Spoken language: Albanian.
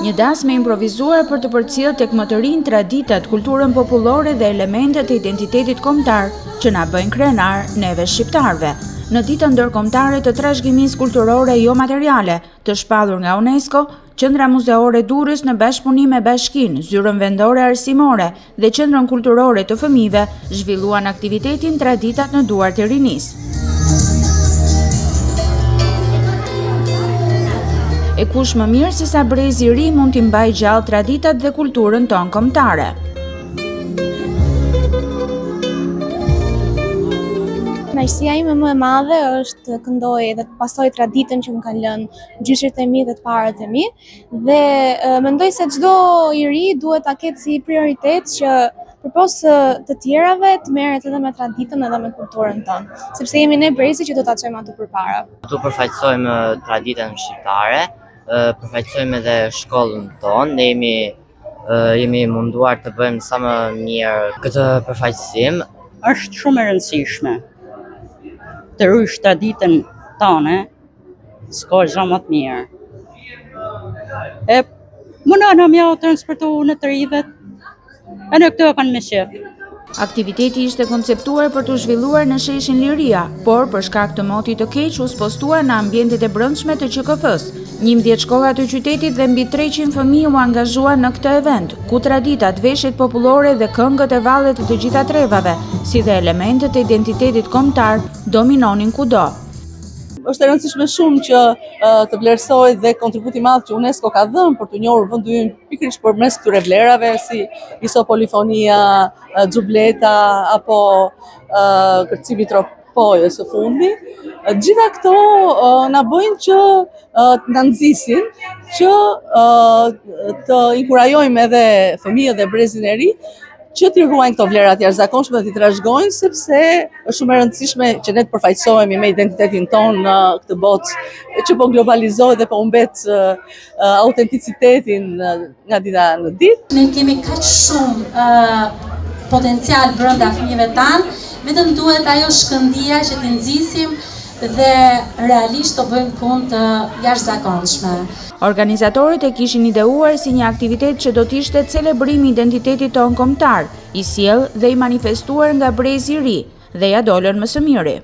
Një dasmë e improvizuar për të përcjellë tek më të rinj traditat, kulturën popullore dhe elementet e identitetit kombëtar që na bëjnë krenar neve shqiptarëve. Në ditën ndërkombëtare të trashëgimisë kulturore jo materiale, të shpallur nga UNESCO, Qendra Muzeore Durrës në bashkëpunim me Bashkinë, Zyrën Vendore Arsimore dhe Qendrën Kulturore të Fëmijëve zhvilluan aktivitetin Traditat në duart e rinisë. E kush më mirë se sa brezi i ri mund t'i mbajë gjallë traditat dhe kulturën tonë kombëtare. Kënaqësia ime më e madhe është të këndoj dhe të pasoj traditën që më kanë lënë gjyshrit e mi dhe të parët e mi, dhe mendoj se çdo i ri duhet ta ketë si prioritet që përpos të tjerave të merret edhe me traditën edhe me kulturën tonë, sepse jemi ne brezi që do ta çojmë aty përpara. Tu përfaqësojmë traditën shqiptare, përfaqësojmë edhe shkollën tonë, ne jemi munduar të bëjmë sa më mirë këtë përfaqësim. Është shumë e rëndësishme të ruajsh traditën tonë, s'ka gjë më të mirë. E mundana mja o transportu në të rrithet, e në këto kanë me shef. Aktiviteti ishte konceptuar për të zhvilluar në sheshin Liria, por për shkak të motit të keq u spostua në ambientet e brendshme të QKF-s. 11 shkolla të qytetit dhe mbi 300 fëmijë u angazhuan në këtë event, ku traditat, veshjet popullore dhe këngët e vallet të gjitha trevave, si dhe elementet e identitetit kombëtar, dominonin kudo. Është e rëndësishme shumë që të vlerësohet dhe kontributi i madh që UNESCO ka dhënë për të njohur vendin ynë pikërisht përmes këtyre vlerave si iso polifonia, xhubleta apo kërcimi tropojës së fundi. Gjitha këto na bëjnë që na nxisin që të inkurajojmë edhe fëmijët dhe brezin e ri që t'i ruajnë këto vlerat jashtëzakonshme dhe t'i trashëgojnë, sepse është shumë e rëndësishme që ne të përfaqësohemi me identitetin tonë në këtë botë që po globalizohet dhe po humbet autenticitetin nga dita në ditë. Ne kemi kaq shumë potencial brenda fëmijëve tanë, vetëm duhet ajo shkëndija që t'i nxisim dhe realisht të bëjmë punë të jashtëzakonshme. Organizatorët e kishin ideuar si një aktivitet që do t'ishte celebrimi i identitetit tonë kombëtar, i sjellë dhe i manifestuar nga brezi i ri, dhe ja dolën më së miri.